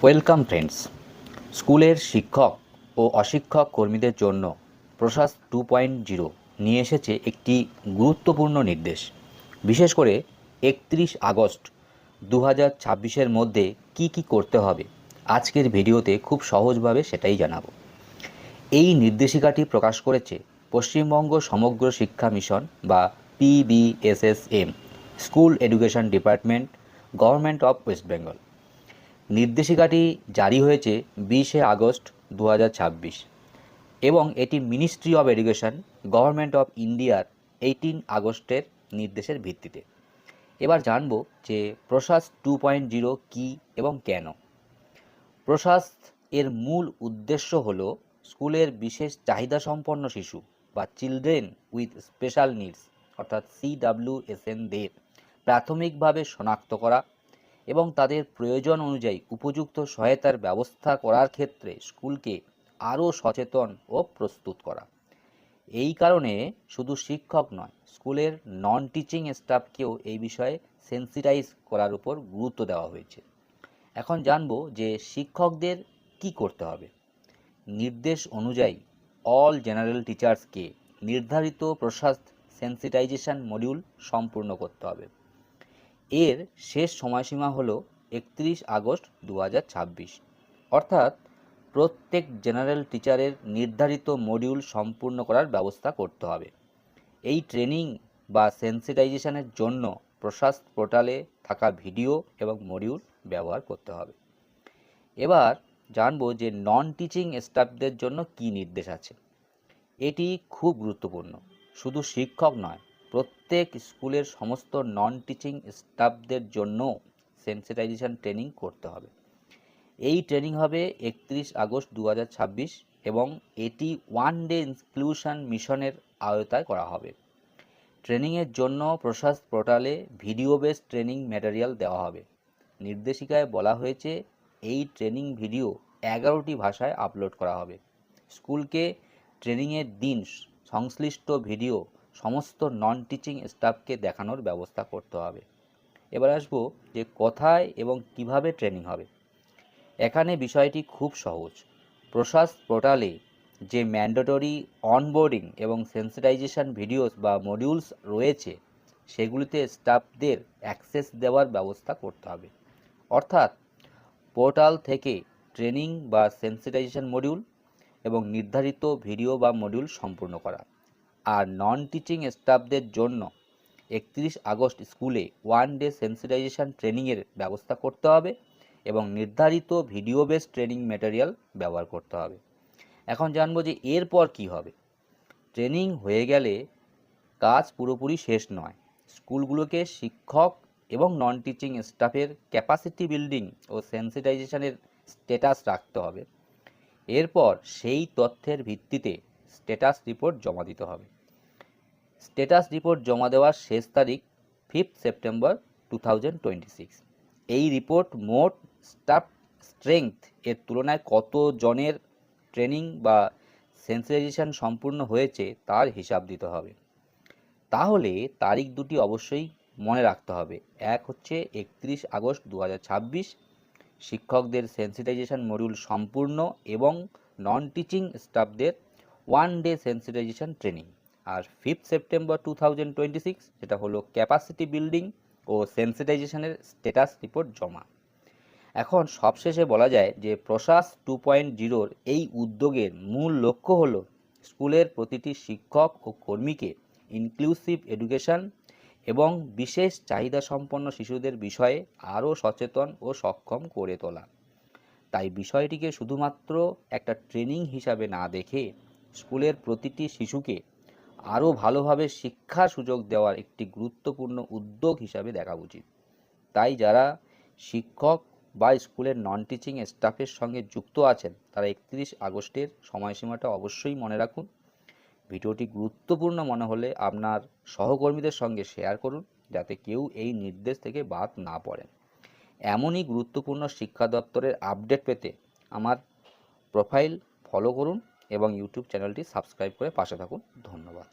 Welcome friends. স্কুলের শিক্ষক ও অশিক্ষক কর্মীদের জন্য প্রশাস 2.0 নিয়ে এসেছে একটি গুরুত্বপূর্ণ নির্দেশ। বিশেষ করে 31 আগস্ট 2026-এর মধ্যে কি করতে হবে আজকের ভিডিওতে খুব সহজভাবে সেটাই জানাবো। এই নির্দেশিকাটি প্রকাশ করেছে পশ্চিমবঙ্গ সমগ্র শিক্ষা মিশন বা PBSSM, school education department, government of West Bengal. নির্দেশিকাটি জারি হয়েছে 20শে আগস্ট 2026 এবং এটি ministry of education, government of ইন্ডিয়ার 18 আগস্টের নির্দেশের ভিত্তিতে। এবার জানব যে প্রশাস 2.0 কী এবং কেন। প্রশাস এর মূল উদ্দেশ্য হল স্কুলের বিশেষ চাহিদাসম্পন্ন শিশু বা চিলড্রেন উইথ স্পেশাল নিডস অর্থাৎ CWSNদের প্রাথমিকভাবে শনাক্ত করা এবং তাদের প্রয়োজন অনুযায়ী উপযুক্ত সহায়তার ব্যবস্থা করার ক্ষেত্রে স্কুলকে আরও সচেতন ও প্রস্তুত করা। এই কারণে শুধু শিক্ষক নয়, স্কুলের নন টিচিং স্টাফকেও এই বিষয়ে সেন্সিটাইজ করার উপর গুরুত্ব দেওয়া হয়েছে। এখন জানব যে শিক্ষকদের কি করতে হবে। নির্দেশ অনুযায়ী অল জেনারেল টিচার্সকে নির্ধারিত প্রশাস সেন্সিটাইজেশন মডিউল সম্পূর্ণ করতে হবে। এর শেষ সময়সীমা হলো 31 আগস্ট 2026, অর্থাৎ প্রত্যেক জেনারেল টিচারের নির্ধারিত মডিউল সম্পূর্ণ করার ব্যবস্থা করতে হবে। এই ট্রেনিং বা সেন্সিটাইজেশনের জন্য প্রশাস পোর্টালে থাকা ভিডিও এবং মডিউল ব্যবহার করতে হবে। এবার জানবো যে নন টিচিং স্টাফদের জন্য কি নির্দেশ আছে। এটি খুব গুরুত্বপূর্ণ। শুধু শিক্ষক নয়, প্রত্যেক স্কুলের সমস্ত নন টিচিং স্টাফদের জন্য সেন্সিটাইজেশন ট্রেনিং করতে হবে। এই ট্রেনিং হবে 31 আগস্ট 2026 এবং এটি ওয়ান ডে ইনক্লুশন মিশনের আওতায় করা হবে। ট্রেনিংয়ের জন্য প্রশাস পোর্টালে ভিডিও বেস ট্রেনিং ম্যাটেরিয়াল দেওয়া হবে। নির্দেশিকায় বলা হয়েছে এই ট্রেনিং ভিডিও 11টি ভাষায় আপলোড করা হবে। স্কুলকে ট্রেনিংয়ের দিন সংশ্লিষ্ট ভিডিও সমস্ত নন টিচিং স্টাফকে দেখানোর ব্যবস্থা করতে হবে। এবার আসবো যে কোথায় এবং কিভাবে ট্রেনিং হবে। এখানে বিষয়টি খুব সহজ। প্রশাস পোর্টালে যে ম্যান্ডেটরি অনবোর্ডিং এবং সেন্সিটাইজেশন ভিডিওস বা মডিউলস রয়েছে সেগুলিতে স্টাফদের অ্যাক্সেস দেওয়ার ব্যবস্থা করতে হবে। অর্থাৎ পোর্টাল থেকে ট্রেনিং বা সেন্সিটাইজেশন মডিউল এবং নির্ধারিত ভিডিও বা মডিউল সম্পূর্ণ করা। আর নন টিচিং স্টাফদের জন্য 31 আগস্ট স্কুলে ওয়ান ডে সেন্সিটাইজেশন ট্রেনিংয়ের ব্যবস্থা করতে হবে এবং নির্ধারিত ভিডিও বেস ট্রেনিং ম্যাটেরিয়াল ব্যবহার করতে হবে। এখন জানবো যে এরপর কি হবে। ট্রেনিং হয়ে গেলে কাজ পুরোপুরি শেষ নয়। স্কুলগুলোকে শিক্ষক এবং নন টিচিং স্টাফের ক্যাপাসিটি বিল্ডিং ও সেন্সিটাইজেশনের স্ট্যাটাস রাখতে হবে। এরপর সেই তথ্যের ভিত্তিতে স্ট্যাটাস রিপোর্ট জমা দিতে হবে। স্ট্যাটাস রিপোর্ট জমা দেওয়ার শেষ তারিখ 5 সেপ্টেম্বর 2026। এই রিপোর্ট মোট স্টাফ স্ট্রেংথ এর তুলনায় কত জনের ট্রেনিং বা সেন্সিটাইজেশন সম্পূর্ণ হয়েছে তার হিসাব দিতে হবে। তাহলে তারিখ দুটি অবশ্যই মনে রাখতে হবে। এক হচ্ছে 31 আগস্ট 2026, শিক্ষকদের সেন্সিটাইজেশন মডিউল সম্পূর্ণ এবং নন টিচিং স্টাফদের ওয়ান ডে সেন্সিটাইজেশন ট্রেনিং। আর 5 সেপ্টেম্বর 2026 যেটা হলো ক্যাপাসিটি বিল্ডিং ও সেন্সিটাইজেশনের স্ট্যাটাস রিপোর্ট জমা। এখন সবশেষে বলা যায় যে প্রশাস 2.0 এই উদ্যোগের মূল লক্ষ্য হলো স্কুলের প্রতিটি শিক্ষক ও কর্মীকে ইনক্লুসিভ এডুকেশন এবং বিশেষ চাহিদাসম্পন্ন শিশুদের বিষয়ে আরও সচেতন ও সক্ষম করে তোলা। তাই বিষয়টিকে শুধুমাত্র একটা ট্রেনিং হিসাবে না দেখে স্কুলের প্রতিটি শিশুকে আরও ভালোভাবে শিক্ষার সুযোগ দেওয়ার একটি গুরুত্বপূর্ণ উদ্যোগ হিসাবে দেখা উচিত। তাই যারা শিক্ষক বা স্কুলের নন টিচিং স্টাফের সঙ্গে যুক্ত আছেন তারা 31 আগস্টের সময়সীমাটা অবশ্যই মনে রাখুন। ভিডিওটি গুরুত্বপূর্ণ মনে হলে আপনার সহকর্মীদের সঙ্গে শেয়ার করুন যাতে কেউ এই নির্দেশ থেকে বাদ না পড়েন। এমনই গুরুত্বপূর্ণ শিক্ষা দপ্তরের আপডেট পেতে আমার প্রোফাইল ফলো করুন এবং ইউটিউব চ্যানেলটি সাবস্ক্রাইব করে পাশে থাকুন। ধন্যবাদ।